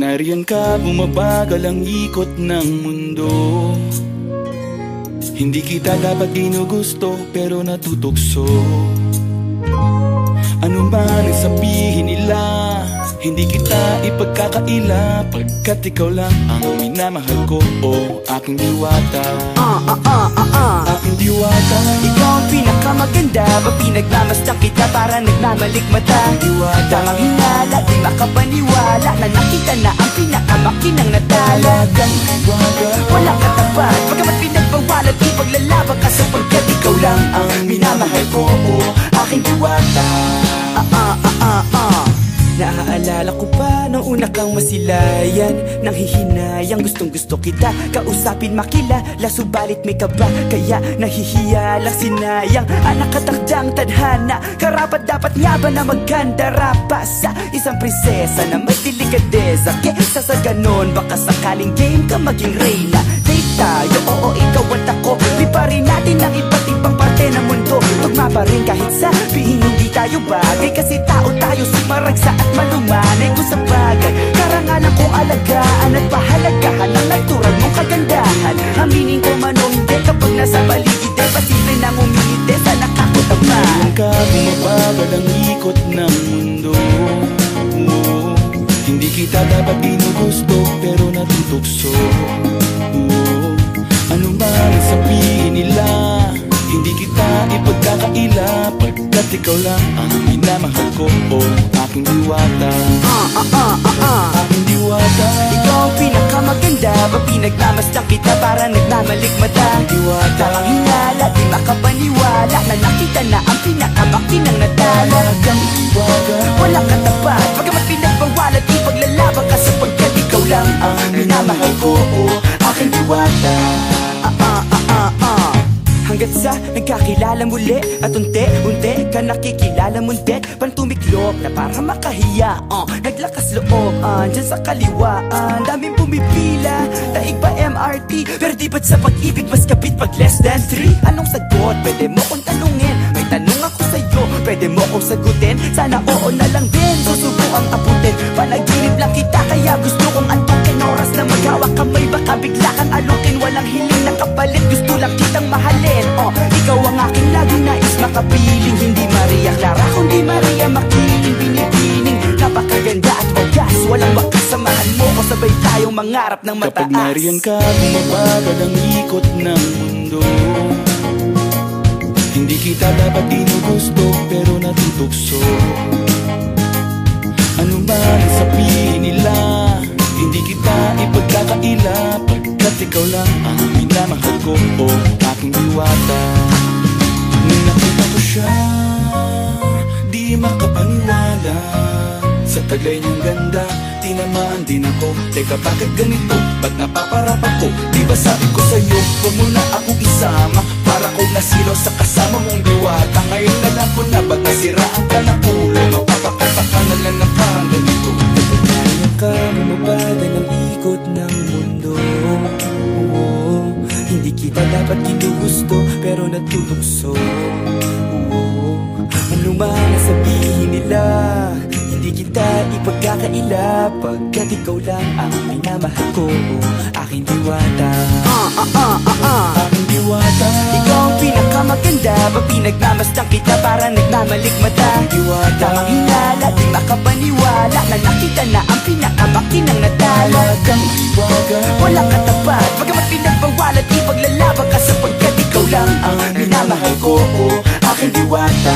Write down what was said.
nariyan ka, bumabagal ang ikot ng mundo. Hindi kita dapat ginugusto, pero natutukso. Ano man ang sabihin nila, hindi kita ipagkakaila, pagkat ikaw lang ang minamahal ko, o aking diwata. Aking diwata. Ikaw ang pinakamaganda, ba pinagmamasdan kita para nagmamalikmata. Diwata. Tamang hinala, di makapaniwala na nakita na ang pinakamakinang natala. Talagang diwata. Walang katapat, pagkamat pinagbawalan, ipaglalaban ka sapagkat ikaw lang ang minamahal ko, o aking diwata. Naaalala ko pa nung una kang masilayan, nang hihinayang gustong gusto kita kausapin, makilala, subalit may kaba, kaya nahihiya lang sinayang. Anak katakdang tadhana, karapat dapat nga ba na magkandara pa sa isang prinsesa na may delikadeza? Kesa sa ganon, baka sakaling game ka maging reyna. Date tayo, oo ikaw at ako, liparin natin ang iba't ibang parte ng mundo. Tugma pa rin kahit sabihin hindi tayo bagay, kasi tao tayo, sumaragsa at malumanay. Kung sa bagay, karangalan kong alagaan at pahalagahan ang natural mong kagandahan. Aminin ko man o hindi, kapag nasa paligid ay pasimple nang umingiti sa nakakutama. Nariyan ka, bumabagal ang ikot ng mundo. Hindi kita dapat ginugusto, pero natutukso. Ano man ang sabihin nila, hindi kita ipagkakaila, pagkat ikaw lang ang minamahal ko, o aking diwata. Aking diwata. Ikaw ang pinakamaganda, ba pinagmamasdan kita para nagmamalikmata. Diwata. Tamang hinala, di makapaniwala na nakita na ang pinakamakinang natala. Talagang diwata. Walang katapat, pagkamat pinagbawalan, ipaglalaban ka sapagkat ikaw lang ang minamahal ko, o aking diwata. Hanggat sa nagkakilala muli at unti-unti ka nakikilala muntit, pan tumiklop na para makahiya. Naglakas loob dyan sa kaliwaan, daming pumipila, daig pa MRT, pero di ba't sa pag-ibig mas kapit pag less than 3? Anong sagot? Pwede mo kong tanungin, may tanong ako sa'yo, pwede mo kong sagutin, sana oo na lang din, susubukang abutin. Panaginip lang kita kaya gusto kong antukin, oras na maghawak kamay baka bigla kang alukin. Walang hiling na kapalit, gusto lang kitang mahalin. Ikaw ang aking laging nais makapiling, hindi Maria Clara kundi Maria Makiling. Binibining, napakaganda at wagas, walang wakas, samahan mo ko, sabay tayong mangarap ng mataas. Kapag nariyan ka, bumabagal ang ikot ng mundo. Hindi kita dapat ginugusto, pero natutukso. Ano man ang sabihin nila, hindi kita ipagkakaila, pagkat ikaw lang ang minamahal ko, o aking diwata. Nung nakita ko siya, di makapaniwala, sa taglay niyang ganda, tinamaan din ako. Teka, bakit ganito? Ba't napaparap ako? Di ba sabi ko sa'yo, huwag mo na akong isama, para ko nasilo sa kasama mong diwata. Ngayon na lang ko na, ba't nasiraan ka na ulo? Mapapakataka na lang na parang ganito. Nariyan ka, bumabagal ang ikot ng mundo. Hindi kita dapat ginugusto, pero natutukso. Ano man ang sabihin nila, hindi kita ipagkakaila, pagkat ikaw lang ang minamahal ko, aking diwata. Aking diwata. Ikaw ang pinakamaganda, ba pinagmamasdan kita para nagmamalikmata. Diwata. Tamang hinala, di makapaniwala na nakita na ang pinakamakinang natala. Talagang diwata. Walang katapat, pagkamat pinagbawalan, ipaglalaban ka sapagkat ikaw lang ang minamahal ko, o aking diwata.